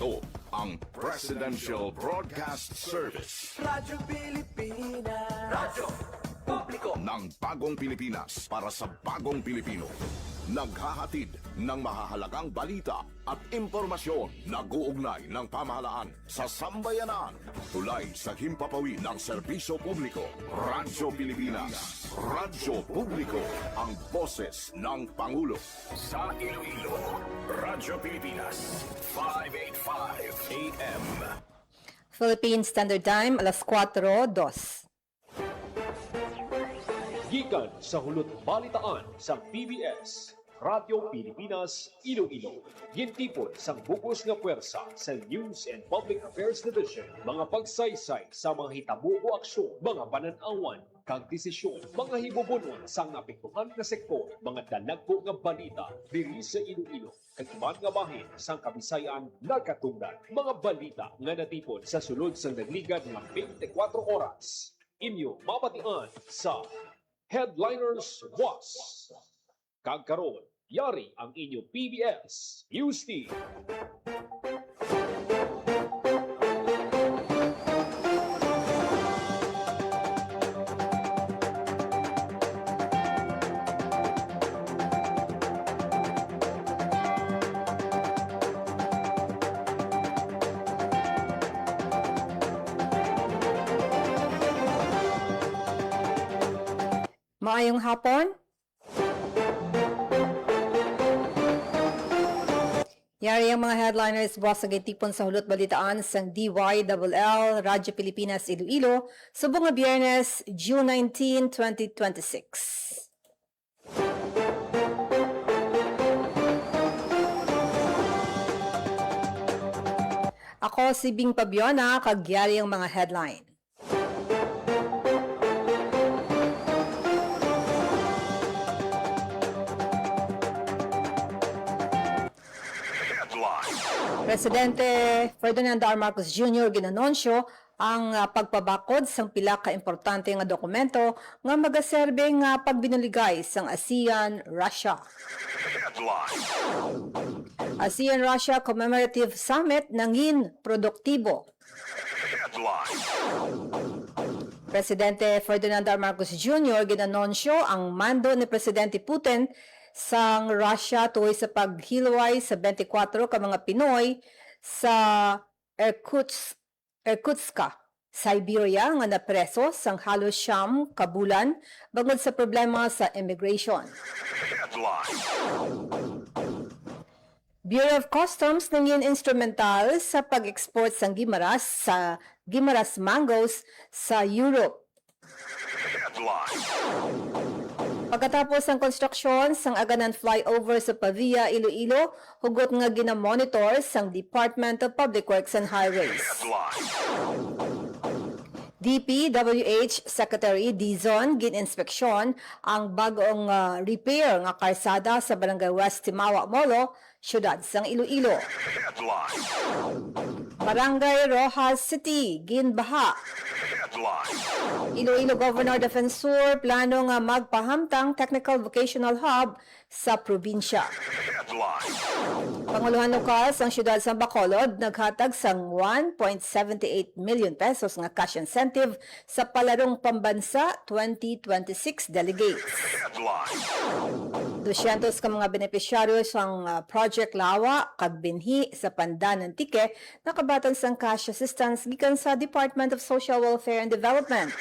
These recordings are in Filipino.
Ito ang Presidential Broadcast Service. Radyo Pilipinas. Radyo Publiko Ng bagong Pilipinas para sa bagong Pilipino. Naghahatid ng mahahalagang balita at impormasyon na guugnay ng pamahalaan sa sambayanan. Tulay sa himpapawid ng serbisyo publiko. Radyo Pilipinas. Radyo Publiko. Ang boses ng Pangulo. Sa Iloilo, Radyo Pilipinas. 585 AM. Philippine Standard Time, alas 4:02. Gikan sa hulot balitaan sa PBS, Radyo Pilipinas, Iloilo. Gintipon sang bugos nga puwersa sa News and Public Affairs Division, mga pagsaysay sa mga hitabo o aksyon, mga bananawan, kag desisyon, mga hibubunon sa apektuhan nga sektor, mga dalagpo nga balita diri sa Iloilo, kag iban nga bahin sang Kabisayan nagkatungdan, mga balita nga natipon sa sulod sang nagligad nga 24 oras. Inyo mabatian sa Headliners Was. Kagkaroon, yari ang inyo PBS News Team. Maayong hapon. Yari ang mga headliners buwas sa gitipon sa hulot balitaan sang DYLL Radyo Pilipinas Iloilo subong nga Biyernes, June 19, 2026. Ako si Bing Pabiona, kagyari ang mga headline. Presidente Ferdinand R. Marcos Jr. ginanonsyo ang pagpabakod sang pila ka importante nga dokumento nga magaserbe nga pagbinuligay sang ASEAN-Russia. ASEAN-Russia Commemorative Summit nangin produktibo. Presidente Ferdinand R. Marcos Jr. ginanonsyo ang mando ni Presidente Putin sang Russia tuloy sa paghilway sa 24 ka mga Pinoy sa Irkutsk, Siberia nga napreso sang halos 9 ka bulan bangod sa problema sa immigration. Bureau of Customs nangin instrumental sa pag-export sang Gimaras mangoes sa Europe. Pagkatapos ng konstruksyon sang aganan flyover sa Pavia, Iloilo, hugot nga ginamonitor sang Department of Public Works and Highways. DPWH Secretary Dizon gin-inspeksyon ang bagong repair nga kalsada sa Barangay West Timawa, Molo, siyudad sang Iloilo. Barangay Rojas City, ginbaha. Iloilo Governor Defensor plano nga magpahamtang Technical Vocational Hub sa probinsya. Panguluhan lokal sang siyudad sa Bacolod naghatag sang 1.78 million pesos nga cash incentive sa palarong pambansa 2026 delegates. 200 ka mga benepisyaryo sang Project Lawa kag binhi sa Pandanan Tike nakabatan sang cash assistance gikan sa Department of Social Welfare and Development.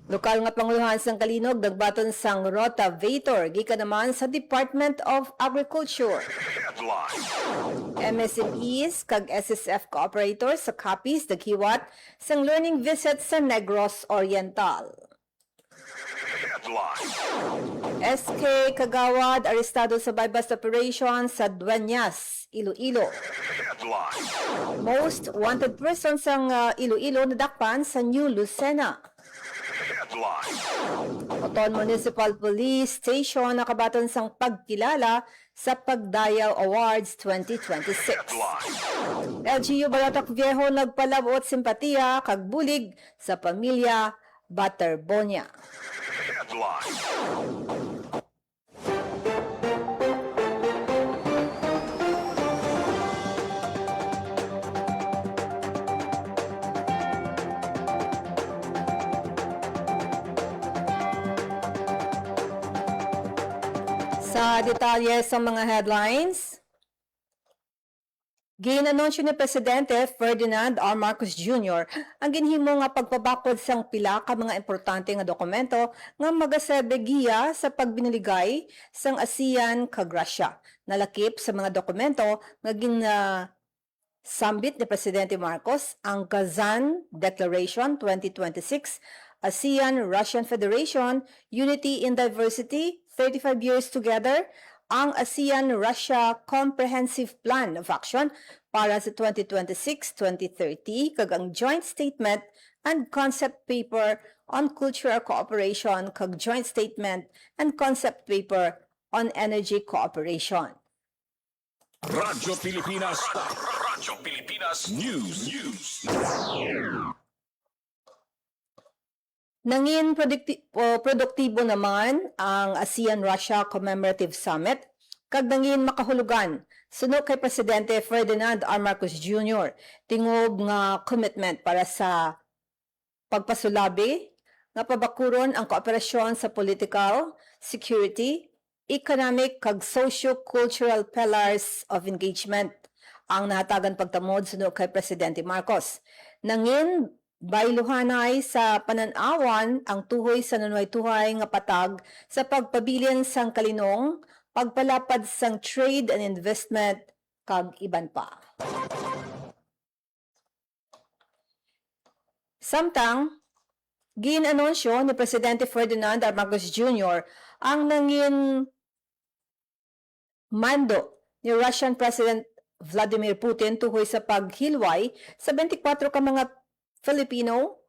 Lokal nga panguluhan sang Kalinog nagbaton sang rotavator gikan naman sa Department of Agriculture. MSMEs kag SSF cooperators sa Capiz naghiwat sang learning visit sa Negros Oriental. SK Kagawad arestado sa bypass operation sa Dueñas, Iloilo. Most wanted person sang Iloilo nadakpan sa New Lucena. Oton Municipal Police Station nakabatan sang pagkilala sa Pagdayaw Awards 2026. LGU Baratok Viejo nagpalabot simpatiya kag bulig sa pamilya Baterbonia. Sa detalye sa mga headlines, ginanunsyo ni Presidente Ferdinand R. Marcos Jr. ang ginhimo nga pagpabakod sang pila ka mga importante nga dokumento nga magaserbe giya sa pagbiniligay sang ASEAN kag Russia. Nalakip sa mga dokumento nga sambit ni Presidente Marcos ang Kazan Declaration 2026, ASEAN-Russian Federation, Unity in Diversity, 35 Years Together, ang ASEAN-Russia Comprehensive Plan of Action para sa 2026-2030, kag ang Joint Statement and Concept Paper on Cultural Cooperation, kag Joint Statement and Concept Paper on Energy Cooperation. Radyo Pilipinas. Radyo Pilipinas News. Nangin produktibo naman ang ASEAN-Russia Commemorative Summit kag nangin makahulugan sunod kay Presidente Ferdinand R. Marcos Jr. tingog nga commitment para sa pagpasulabi nga pabakuron ang kooperasyon sa political, security, economic kag socio-cultural pillars of engagement ang nahatagan pagtamod sunod kay Presidente Marcos. Nangin bayluhanay sa pananawan ang tuhoy sa nanway-tuhay nga patag sa pagpabilin sang kalinong, pagpalapad sang trade and investment, kag iban pa. Samtang, ginanunsyo ni Presidente Ferdinand R. Marcos Jr. ang nangin mando ni Russian President Vladimir Putin tuhoy sa paghilway sa 24 ka mga Filipino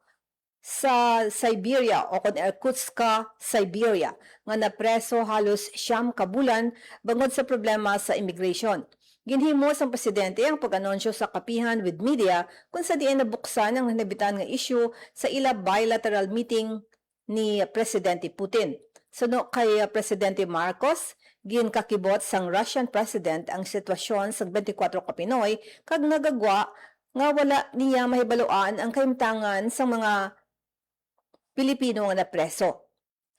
sa Siberia o kon Irkutsk, Siberia nga napreso halos 9 ka bulan bangod sa problema sa immigration. Ginhimo sang presidente ang pag-anunsyo sa kapihan with media kung sa diin nabuksan ang nanabitan nga issue sa ila bilateral meeting ni Presidente Putin. Suno kay Presidente Marcos, ginkakibot sang Russian President ang sitwasyon sa 24 ka Pinoy kag nagagwa nga wala niya mahibaluan ang kahimtangan sa mga Pilipino nga napreso.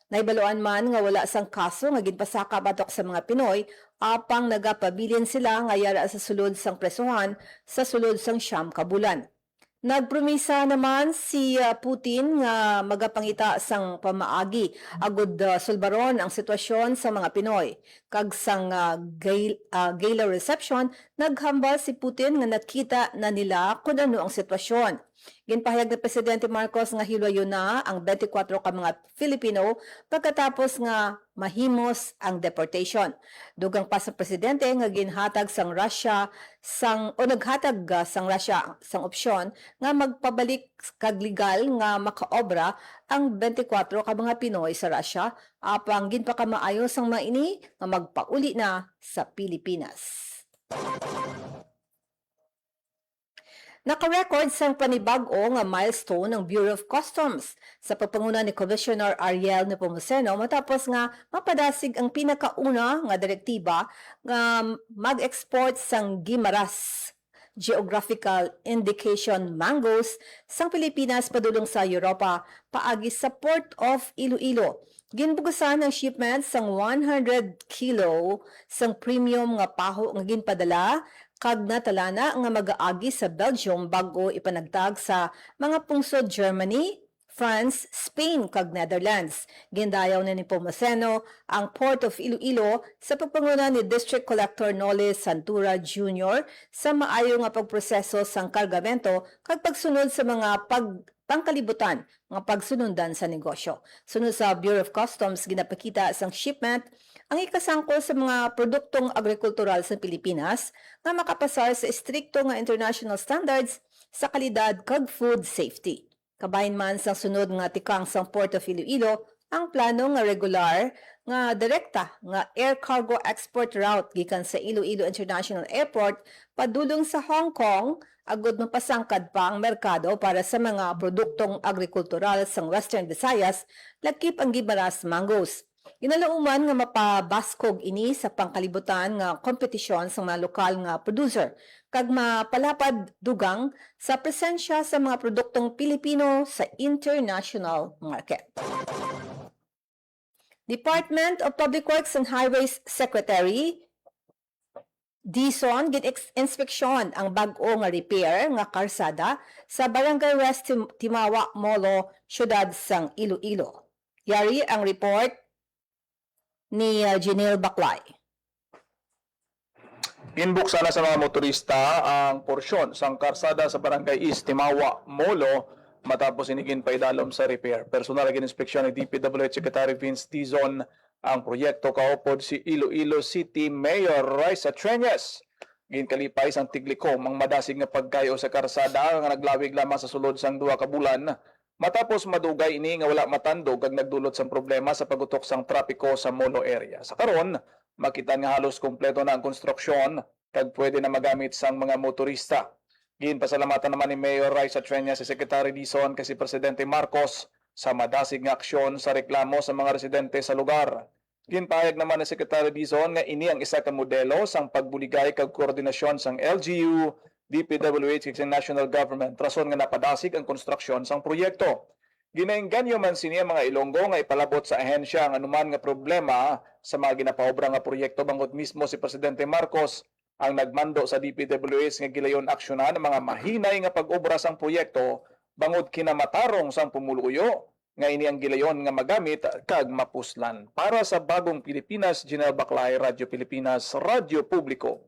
Nahibaluan man nga wala sang kaso nga ginpasaka batok sa mga Pinoy apang nagapabilin sila nga yara sa sulod sang presuhan sa sulod sang 9 ka bulan. Nagpromisa naman si Putin nga magapangita sang pamaagi agud sulbaron ang sitwasyon sa mga Pinoy. Kag sang gala reception, naghambal si Putin nga nakita na nila kung ano ang sitwasyon. Ginpahayag ni Presidente Marcos nga hilwayo na ang 24 ka mga Filipino pagkatapos nga mahimos ang deportation. Dugang pa sa presidente nga ginhatag sang Russia naghatag sang Russia sang opsyon nga magpabalik kag legal nga makaobra ang 24 ka mga Pinoy sa Russia apang ginpakamaayo sang mga ini nga magpauli na sa Pilipinas. Naka-record sang panibag-o nga milestone ng Bureau of Customs sa pagpanguna ni Commissioner Ariel Nepomuceno matapos nga mapadasig ang pinakauna nga direktiba nga mag-export sang Guimaras Geographical Indication mangoes sang Pilipinas padulong sa Europa paagi sa Port of Iloilo. Ginbugasan ang shipment sang 100 kilo sang premium nga paho nga ginpadala kag natalana nga mag-aagi sa Belgium bago ipanagtag sa mga pungsod Germany, France, Spain kag Netherlands. Gindayaw na ni Nepomuceno ang Port of Iloilo sa pagpanguna ni District Collector Noli Santura Jr. sa maayo nga pagproseso sang kargamento kag pagsunod sa mga pangkalibutan nga pagsunundan sa negosyo. Sunod sa Bureau of Customs, ginapakita sang shipment ang ikasangkol sa mga produktong agrikultural sa Pilipinas nga makapasar sa istrikto nga international standards sa kalidad kag food safety. Kabahin man sa sunod nga tikang sang Port of Iloilo ang plano nga regular nga direkta nga air cargo export route gikan sa Iloilo International Airport padulong sa Hong Kong agud mapasangkad pa ang merkado para sa mga produktong agrikultural sa Western Visayas lakip ang Guimaras mangoes. Ginalauman nga mapabaskog ini sa pangkalibutan nga kompetisyon sa mga lokal nga producer kag mapalapad dugang sa presensya sa mga produktong Pilipino sa international market. Department of Public Works and Highways Secretary Dison inspeksyon ang bag-o nga repair nga karsada sa Barangay West Timawa, Molo, siyudad sang Iloilo. Yari ang report ni Janelle Baclay. Ginbuksan na sa mga motorista ang porsyon sang karsada sa Barangay East Timawa, Molo matapos inigin paidalom sa repair. Personal gin-inspeksyon ni DPWH Secretary Vince Dizon ang proyekto kaupod si Iloilo City Mayor Raisa Treñas. Ginkalipay sang Tiglikom ang madasig nga pagkayo sa karsada nga naglawig lamang sa sulod sang 2 ka bulan matapos madugay ini nga wala matandog kag nagdulot sang problema sa pagutok sang trapiko sa Molo area. Sa karon, makita nga halos kumpleto na ang konstruksyon kag pwede na magamit sang mga motorista. Ginpasalamatan naman ni Mayor Raisa Treñas si Secretary Dizon kasi Presidente Marcos sa madasig nga aksyon sa reklamo sa mga residente sa lugar. Ginpahayag naman ni Secretary Dizon nga ini ang isa ka modelo sang pagbuligay kag koordinasyon sang LGU, DPWH ug national government rason nga napadasig ang konstruksyon sang proyekto. Ginaengganyo man siniya mga Ilonggo nga ipalabot sa ahensya ang anuman nga problema sa mga ginapaobra nga proyekto bangod mismo si Presidente Marcos ang nagmando sa DPWH nga gilayon aksyonan ang mga mahinay nga pag-obra sang proyekto bangod kinamatarong sang pumuluyo nga ini ang gilayon nga magamit kag mapuslan. Para sa Bagong Pilipinas, Janelle Baclay, Radyo Pilipinas, Radyo Publiko.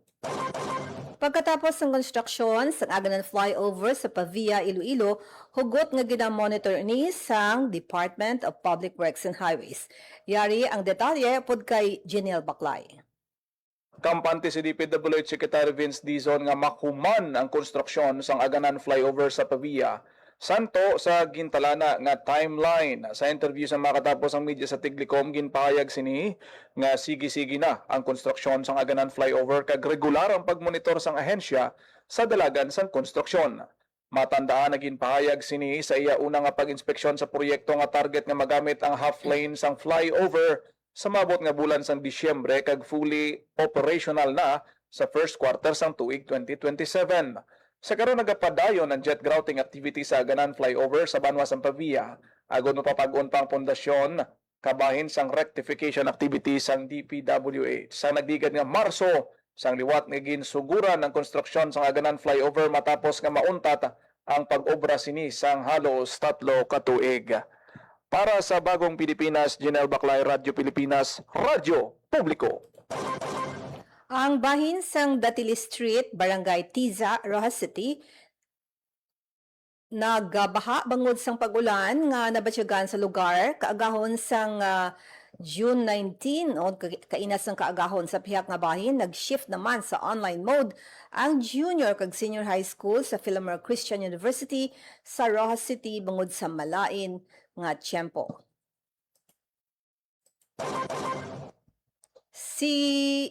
Pagkatapos ng konstruksyon sa Aganan Flyover sa Pavia, Iloilo, hugot nga ginamonitor ni sang Department of Public Works and Highways. Yari ang detalye pod kay Janelle Baclay. Kampante si DPWH Secretary Vince Dizon nga makuman ang konstruksyon sang Aganan Flyover sa Pavia. Santo sa gintalana nga timeline sa interview sa makatapos ang media sa Tiglikom ginpahayag sini nga sige-sige na ang konstruksyon sang Aganan Flyover kag regular ang pagmonitor sang ahensya sa dalagan sang konstruksyon. Matandaan na ginpahayag sini sa iya una nga pag-inspeksyon sa proyekto nga target nga magamit ang half lane sang flyover sa mabot nga bulan sang Disyembre kag fully operational na sa first quarter sang tuig 2027. Sa karon nagapadayon ang jet grouting activity sa Aganan Flyover sa Banwa sang Pavia, agon mapapag-on pang pundasyon kabahin sang rectification activity sang DPWH. Sa nagdigad nga Marso, sang liwat nga ginsuguran ang konstruksyon sang Aganan Flyover matapos nga mauntat ang pag-obra sini sang halos 3 ka tuig. Para sa Bagong Pilipinas, Janelle Baclay, Radyo Pilipinas, Radyo Publiko. Ang bahin sang Datili Street, Barangay Tiza, Rojas City, nagbaha bangod sang pagulan nga nabatyagan sa lugar kaagahon sang June 19 o kainas ng kaagahon sa pihak nga bahin nag-shift naman sa online mode ang junior kag senior high school sa Philomar Christian University sa Rojas City bangod sa malain nga tiyempo. Si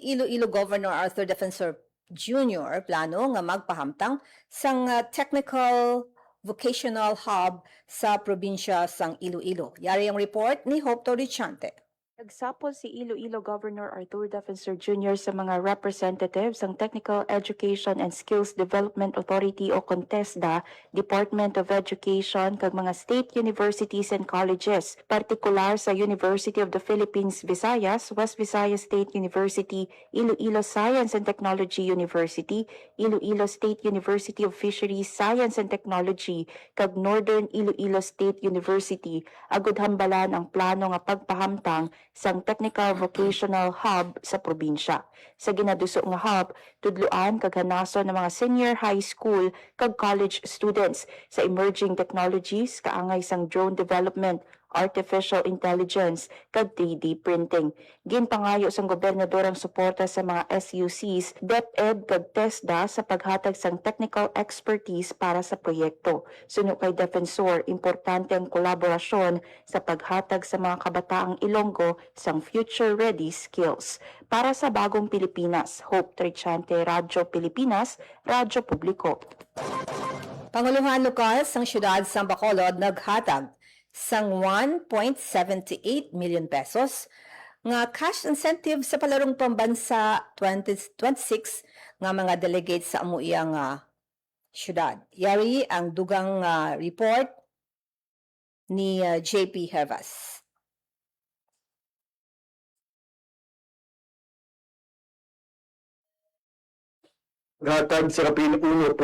Iloilo Governor Arthur Defensor Jr. plano nga magpahamtang sang technical vocational hub sa probinsya sang Iloilo. Yari ang report ni Hope Torrichante. Nagsapol si Iloilo Governor Arthur Defensor Jr. sa mga representatives ng Technical Education and Skills Development Authority o CONTESDA, Department of Education kag mga state universities and colleges, partikular sa University of the Philippines Visayas, West Visayas State University, Iloilo Science and Technology University, Iloilo State University of Fisheries Science and Technology kag Northern Iloilo State University, agud hambalan ang plano nga pagpahamtang sang Technical Vocational Hub sa probinsya. Sa ginaduso nga hub, tudluan kag hanason ng mga senior high school kag college students sa emerging technologies kaangay sang drone development, artificial intelligence kag 3D printing. Ginpangayo sang gobernador ang suporta sa mga SUCs, DepEd kag TESDA sa paghatag sang technical expertise para sa proyekto. Suno kay Defensor, importante ang kolaborasyon sa paghatag sa mga kabataang Ilonggo sang future-ready skills. Para sa Bagong Pilipinas, Hope Trichante, Radyo Pilipinas, Radyo Publiko. Panguluhan lokal sang siyudad sang Bacolod naghatag sang 1.78 million pesos nga cash incentive sa palarong pambansa 2026 nga mga delegates sa amuiyang siyudad. Yari ang dugang report ni JP Hervas. Gatag sa kapin 1.78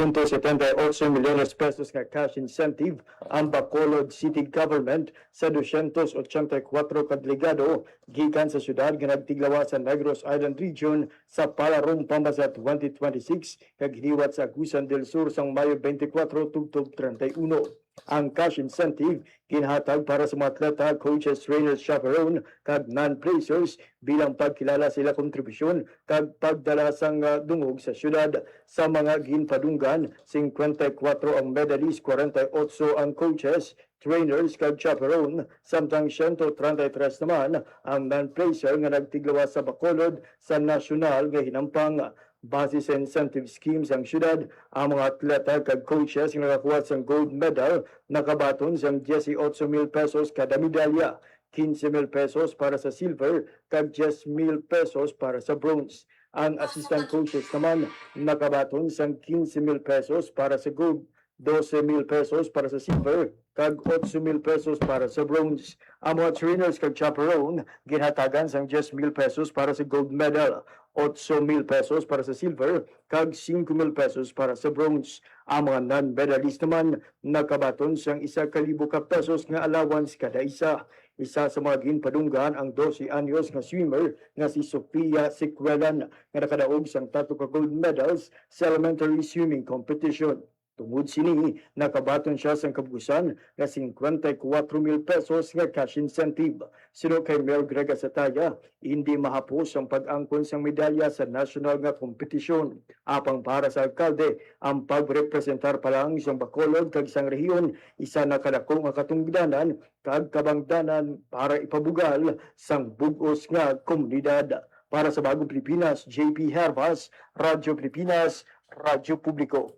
milyones pesos nga cash incentive ang Bacolod City Government sa 284 kadligado gikan sa syudad nga nagtiglawa sa Negros Island Region sa Palarong, Pambasa 2026 kag hiniwat sa Agusan del Sur sang Mayo 24 tubtob 31. Ang cash incentive ginhatag para sa mga atleta, coaches, trainers, chaperone kag non-placers bilang pagkilala sila kontribusyon kag pagdala sang dungog sa syudad. Sa mga ginpadunggan, 54 ang medalist, 48 ang coaches, trainers kag chaperone, samtang 133 naman ang non-placer nga nagtiglawa sa Bacolod sa nasyonal nga hinampang. Base sa incentive schemes ang syudad, ang mga atleta kag coaches nga nakakuha sa gold medal nakabaton sa 18,000 pesos kada medalya, 15,000 pesos para sa silver kag 10,000 pesos para sa bronze. Ang assistant coaches naman nakabaton sa 15,000 pesos para sa gold, 12,000 pesos para sa silver kag 8,000 pesos para sa bronze. Ang mga trainers kag chaperone ginhatagan sang 10,000 pesos para sa gold medal, 8,000 pesos para sa silver kag 5,000 pesos para sa bronze. Ang mga non-medalist naman nakabaton sang 1,000 ka pesos nga allowance kada isa. Isa sa mga ginpadunggan ang 12 anyos nga swimmer nga si Sofia Sequelan nga nakadaog sang 3 ka gold medals sa elementary swimming competition. Tungod sini, nakabaton siya sa kabugusan nga 54,000 pesos nga cash incentive. Sino kay Mayor Greg Sataya, hindi mahapos ang pag-angkon sa medalya sa national nga kompetisyon. Apang para sa alkalde, ang pagrepresentar pa lang sa Bacolod kag isang rehiyon, isa na kadako nga katungdanan kag kabangdanan para ipabugal sang bugos nga komunidad. Para sa Bagong Pilipinas, JP Hervas, Radyo Pilipinas, Radyo Publiko.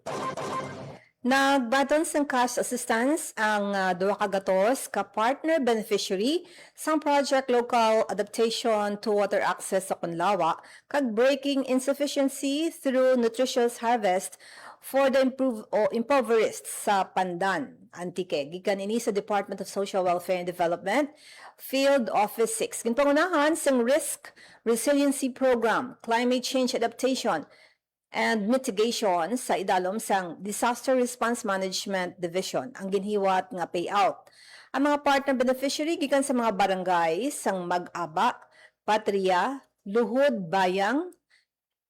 Nagbaton sang cash assistance ang duha ka gatos ka partner beneficiary sang project local adaptation to water access sa Kunlawa kag breaking insufficiency through nutritious harvest for the impoverished sa Pandan, Antique. Gikan ini sa Department of Social Welfare and Development, Field Office 6. Ginpangunahan sang Risk Resiliency Program, Climate Change Adaptation, and mitigation sa idalom sang Disaster Response Management Division ang ginhiwat nga payout. Ang mga partner beneficiary gikan sa mga barangay sang Mag-aba, Patria, Luhod, Bayang,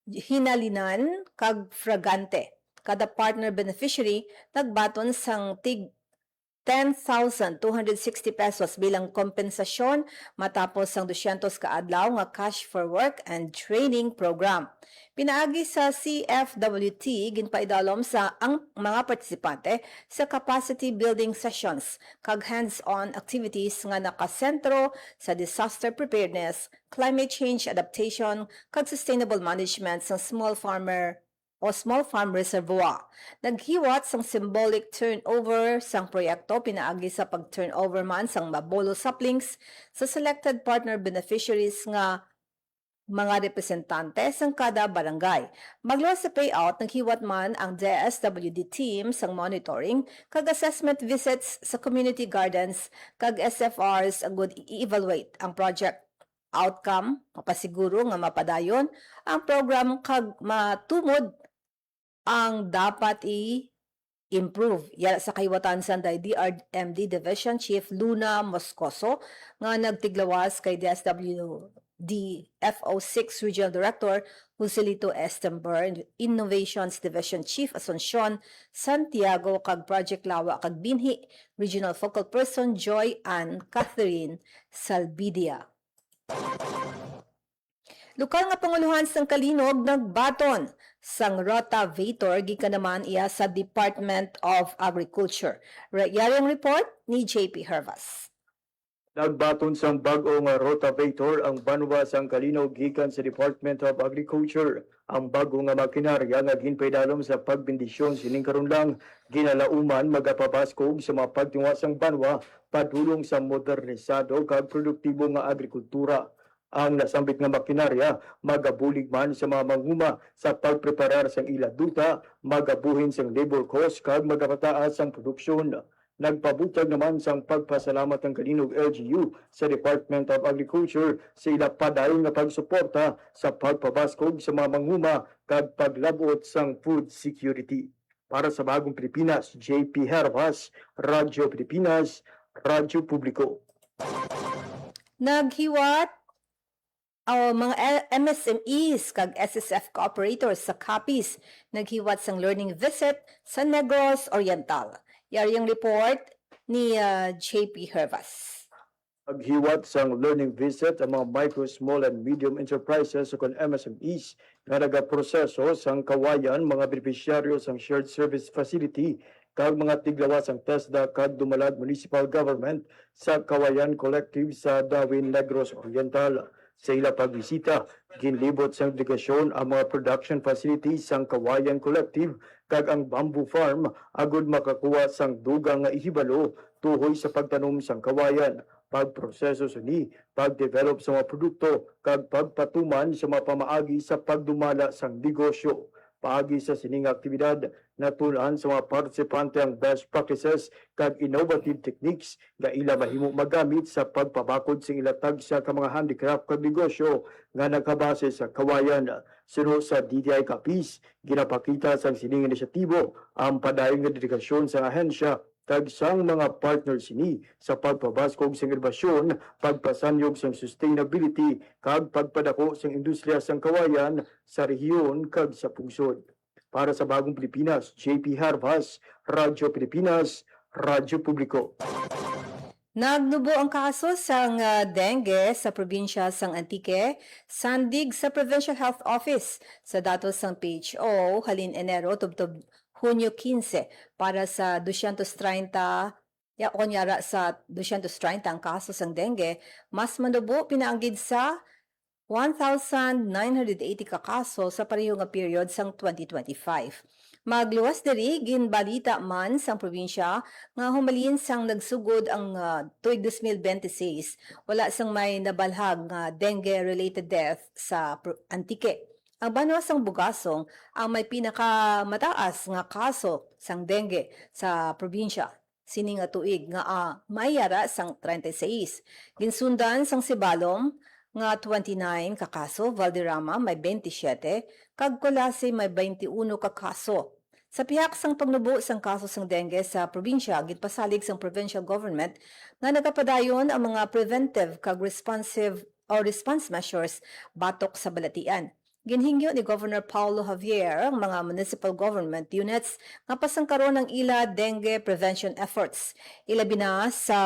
Hinalinan, kag Fragante. Kada partner beneficiary nagbaton sang tig 10,260 pesos bilang kompensasyon matapos ang 200 ka adlaw nga cash for work and training program. Pinaagi sa CFWT ginpaidalom sa ang mga partisipante sa capacity building sessions kag hands-on activities nga nakasentro sa disaster preparedness, climate change adaptation kag sustainable management sa small farm reservoir. Naghiwat sang symbolic turnover sang proyekto pinaagi sa pag-turnover man sang mabolo saplings sa selected partner beneficiaries nga mga representante sang kada barangay. Magluwas sa payout, naghiwat man ang DSWD team sang monitoring kag assessment visits sa community gardens kag SFRs agud i-evaluate ang project outcome, mapasiguro nga mapadayon ang program kag matumod ang dapat i-improve. Yala sa kayawatan sa DRMD Division Chief Luna Moscoso nga nagtiglawas kay DSWD FO6 Regional Director Joselito Estember, Innovations Division Chief Asuncion Santiago kag Project Lawa kag Binhi Regional Focal Person Joy Ann Catherine Salbidia. Lokal nga panguluhan sang Kalinog nagbaton sang rotavator gikan naman iya sa Department of Agriculture. Yaring report ni JP Hervas. Nagbaton sang bag-o nga rotavator ang banwa sang Kalinog gikan sa Department of Agriculture. Ang bago nga makinarya nga ginpaidalom sa pagbendisyon sining karon lang ginalauman magapabaskog sa mga pagtinguha sang banwa padulong sa modernisado kag produktibo nga agrikultura. Ang nasambit nga makinarya magabulig man sa mga manghuma sa pagpreparar sang ila duta, magabuhin sang labor cost kag magapataas ang produksyon. Nagpabutag naman sang pagpasalamat ng kaninog LGU sa Department of Agriculture sa ila padayon nga pagsuporta sa pagpabaskog sa mga manghuma kag paglabot sang food security. Para sa Bagong Pilipinas, JP Hervas, Radyo Pilipinas, Radyo Publiko. Naghiwat ang mga MSMEs kag SSF cooperators sa Capiz naghiwat sang learning visit sa Negros Oriental. Yari ang report ni JP Hervas. Paghiwat sang learning visit ang mga micro, small and medium enterprises o MSMEs nga nagaproseso sang kawayan mga beneficiaryo sang shared service facility kag mga tiglawas ang TESDA kag Dumalag Municipal Government sa Kawayan Collective sa Dawin, Negros Oriental. Sa ila pagbisita, ginlibot sang delegasyon ang mga production facilities sang Kawayan Collective kag ang bamboo farm agud makakuha sang dugang nga ihibalo tuhoy sa pagtanom sang kawayan, pagproseso suni, pagdevelop sa mga produkto kag pagpatuman sa mga pamaagi sa pagdumala sang negosyo. Paagi sa sining aktibidad, natulaan sa mga partisipante ang best practices kag innovative techniques nga ila mahimo magamit sa pagpabakod sa ilatag sa mga handicraft kag negosyo nga nagkabase sa kawayan. Sino sa DTI Capiz, ginapakita sa sining inisyatibo ang padayon nga dedikasyon sa ahensya kag sang mga partner sini sa pagpabaskog sa inobasyon, pagpasanyog sa sustainability kag pagpadako sa industriya sang kawayan sa rehiyon kag sa pungsod. Para sa Bagong Pilipinas, JP Harvas, Radyo Pilipinas, Radyo Publiko. Nagnubo ang kaso sang dengue sa probinsya sang Antique, sandig sa Provincial Health Office sa datos sang PHO halin Enero tubtob Hunyo 15 para sa 230 kunyara sa 230 ang kaso sang dengue, mas manubo pinaanggid sa 1,980 ka kaso sa pareho nga period sang 2025. Magluwas diri ginbalita man sang probinsya nga humalin sang nagsugod ang tuig 2026 wala sang may nabalhag nga dengue-related death sa Antique. Ang Banwa sang Bugasong ang may pinakamataas nga kaso sang dengue sa probinsya. Sini nga tuig nga mayara sang 36. Ginsundan sang Sibalom nga 29 ka kaso, Valderrama may 27, kag Colase may 21 ka kaso. Sa pihak sang pagnubo sang kaso sang dengue sa probinsya, ginpasalig sang provincial government nga nagapadayon ang mga preventive kag response measures batok sa balatian. Ginhingyo ni Governor Paulo Javier ang mga municipal government units nga pasangkaron ng ila dengue prevention efforts. Ilabi na sa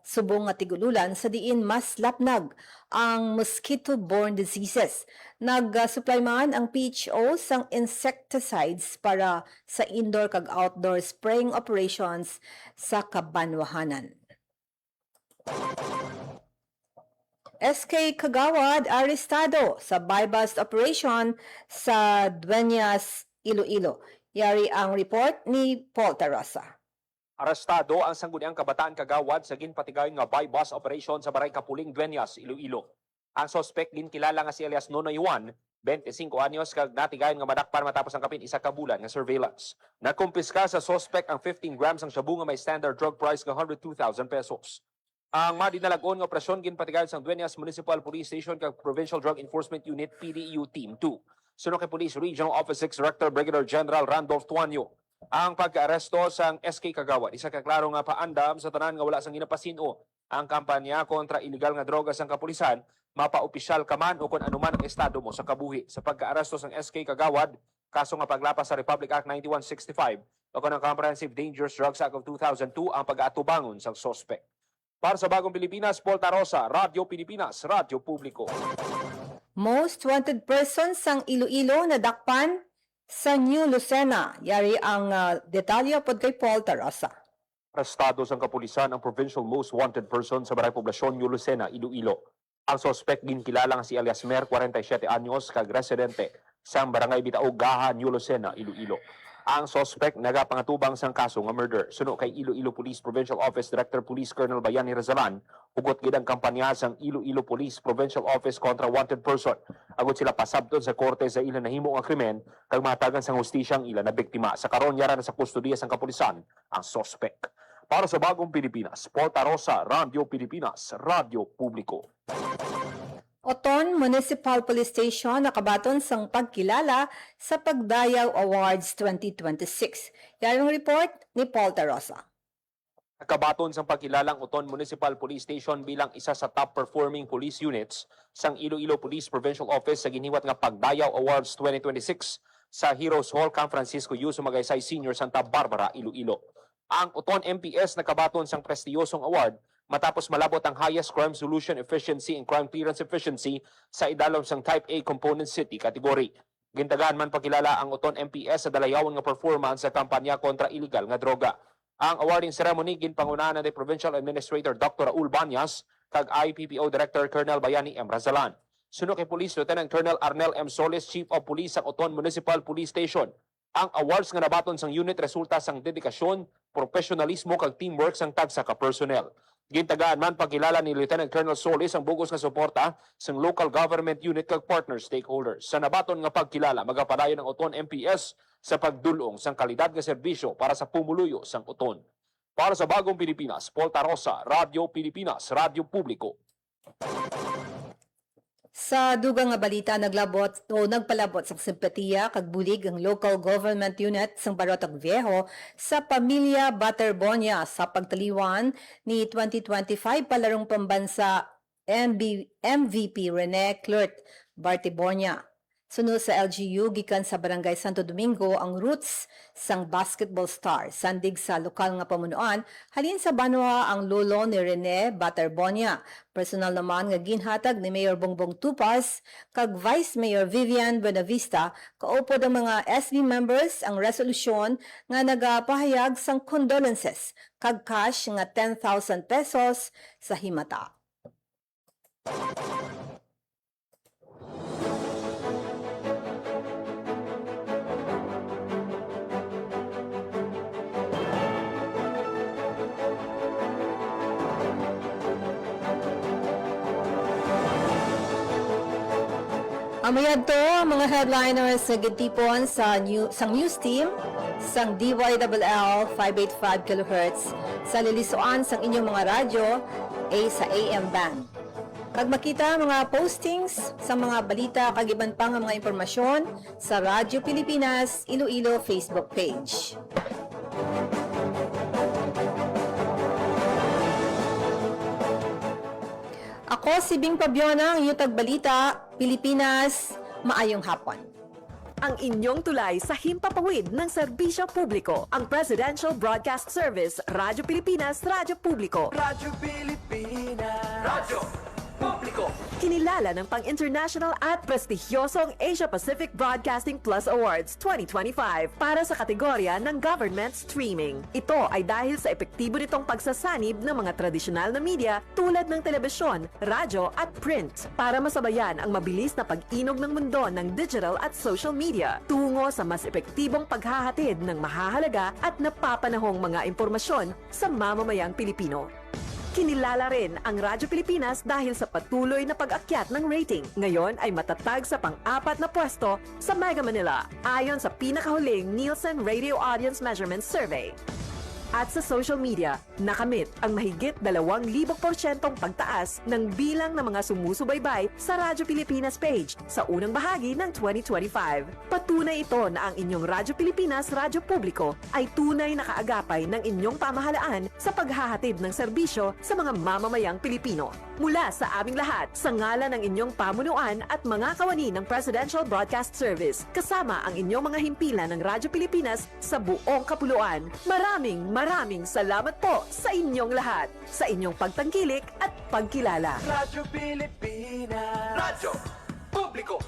subong nga tigululan sa diin mas lapnag ang mosquito-borne diseases. Nag-supply man ang PHO sang insecticides para sa indoor kag outdoor spraying operations sa Kabanwahanan. SK Kagawad arestado sa buy-bust operation sa Dueñas, Iloilo. Yari ang report ni Paul Tarosa. Arestado ang sangguniang kabataan Kagawad sa ginpatigayon nga buy-bust operation sa Baray Kapuling, Dueñas, Iloilo. Ang suspect ginkilala nga si alias Nonoy Juan, 25 anyos kag natigayon nga madakpan matapos ang kapin isa ka bulan nga surveillance. Nakumpiska sa suspect ang 15 grams ang shabu nga may standard drug price nga 102,000 pesos. Ang madinalagon nga operasyon ginpatigayon sang Dueñas Municipal Police Station kag Provincial Drug Enforcement Unit PDEU Team 2. Suno kay Police Regional Office 6 Director Brigadier General Randolph Tuanyo. Ang pagka-aresto sang SK Kagawad isa ka klaro nga paandam sa tanan nga wala sang ginapasino ang kampanya kontra illegal nga droga sang kapulisan, mapa-opisyal ka man o kung anuman ang estado mo sa kabuhi. Sa pagka-aresto sang SK Kagawad, kaso nga paglapas sa Republic Act 9165 o kung ang Comprehensive Dangerous Drugs Act of 2002 ang pag-aatubangon sang suspect. Para sa Bagong Pilipinas, Paul Tarosa, Radyo Pilipinas, Radyo Publiko. Most wanted person sang Iloilo na dakpan sa New Lucena. Yari ang detalye pod kay Paul Tarosa. Arestado sang kapulisan ang provincial most wanted person sa Baray Poblasyon, New Lucena, Iloilo. Ang suspect ginkilala nga si alias Mer, 47 anyos, kag residente sang Barangay Bitaog, Gaha, New Lucena, Iloilo. Ang suspect nagapangatubang sang kaso nga murder. Suno kay Iloilo Police Provincial Office Director Police Colonel Bayani Razalan, hugot gid ang kampanya sang Iloilo Police Provincial Office kontra wanted person. Agot sila pasabton sa korte sa ilan nahimo nga krimen kag matagan sang hustisya ang ilan na biktima. Sa karon yara na sa kustodiya sang kapulisan ang suspect. Para sa Bagong Pilipinas, Porta Rosa, Radio Pilipinas, Radio Publiko. Oton Municipal Police Station nakabaton sang pagkilala sa Pagdayaw Awards 2026. Yarong report ni Paul Tarosa. Nakabaton sa pagkilalang Oton Municipal Police Station bilang isa sa top-performing police units sang Iloilo Police Provincial Office sa giniwat nga Pagdayaw Awards 2026 sa Heroes Hall, Camp Francisco U. Sumagaysay Senior, Santa Barbara, Iloilo. Ang Oton MPS nakabaton sang prestiyosong award matapos malabot ang highest crime solution efficiency and crime clearance efficiency sa idalom sang Type A Component City category. Gintagaan man pagkilala ang Oton MPS sa dalayawan nga performance sa kampanya kontra illegal nga droga. Ang awarding ceremony ginpangunahan ni Provincial Administrator Dr. Raul Banyas kag IPPO Director Colonel Bayani M. Razalan. Sunod kay Police Lieutenant Colonel Arnel M. Soles, Chief of Police sa Oton Municipal Police Station. Ang awards nga nabaton sang unit resulta sang dedikasyon, profesionalismo kag teamwork sang tagsa ka personnel. Gintagaan man pagkilala ni Lieutenant Colonel Solis ang bugos nga suporta sa local government unit kag partner stakeholders. Sa nabaton nga pagkilala, magapadayon ng Oton MPS sa pagdulong sang kalidad nga serbisyo para sa pumuluyo sang Oton. Para sa Bagong Pilipinas, Paul Tarosa, Radio Pilipinas, Radio Publiko. Sa dugang nga balita nagpalabot sa simpatiya kag bulig ang local government unit sang Barotag Viejo sa pamilya Baterbonia sa pagtaliwan ni 2025 palarong pambansa MVP Rene Clert Bartibonia. Sunod sa LGU, gikan sa Barangay Santo Domingo ang roots sang basketball star. Sandig sa lokal nga pamunuan, halin sa Banwa ang lolo ni Rene Baterbonia. Personal naman nga ginhatag ni Mayor Bongbong Tupas kag Vice Mayor Vivian Buenavista kaupod ang mga SB members ang resolusyon nga nagapahayag sang condolences kag cash nga 10,000 pesos sa himata. Amayad to ang mga headliners na gitipon sang news team sang DYLL 585 kHz sa lilisuan sang inyong mga radyo sa AM band. Kag makita mga postings sa mga balita kag iban pang mga impormasyon sa Radyo Pilipinas Iloilo Facebook page. Ako si Bing Pabiona, ang iyong tagbalita, Pilipinas, maayong hapon. Ang inyong tulay sa himpapawid ng serbisyo publiko, ang Presidential Broadcast Service, Radyo Pilipinas, Radyo Publiko. Radyo Pilipinas. Radyo Publiko. Kinilala ng pang-international at prestigyosong Asia Pacific Broadcasting Plus Awards 2025 para sa kategorya ng Government Streaming. Ito ay dahil sa epektibo nitong pagsasanib ng mga tradisyonal na media tulad ng telebisyon, radyo at print para masabayan ang mabilis na pag-inog ng mundo ng digital at social media tungo sa mas epektibong paghahatid ng mahahalaga at napapanahong mga impormasyon sa mamamayang Pilipino. Kinilala rin ang Radyo Pilipinas dahil sa patuloy na pag-akyat ng rating. Ngayon ay matatag sa pang-apat na pwesto sa Mega Manila ayon sa pinakahuling Nielsen Radio Audience Measurement Survey. At sa social media, nakamit ang mahigit 2,000% pagtaas ng bilang ng mga sumusubaybay sa Radyo Pilipinas page sa unang bahagi ng 2025. Patunay ito na ang inyong Radyo Pilipinas Radyo Publiko ay tunay na kaagapay ng inyong pamahalaan sa paghahatid ng serbisyo sa mga mamamayang Pilipino. Mula sa aming lahat, sa ngalan ng inyong pamunuan at mga kawani ng Presidential Broadcast Service, kasama ang inyong mga himpilan ng Radyo Pilipinas sa buong kapuluan. Maraming salamat po sa inyong lahat, sa inyong pagtangkilik at pagkilala. Radyo Pilipinas. Radyo Publiko.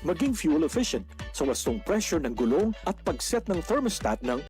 Maging fuel efficient sa wastong pressure ng gulong at pag-set ng thermostat ng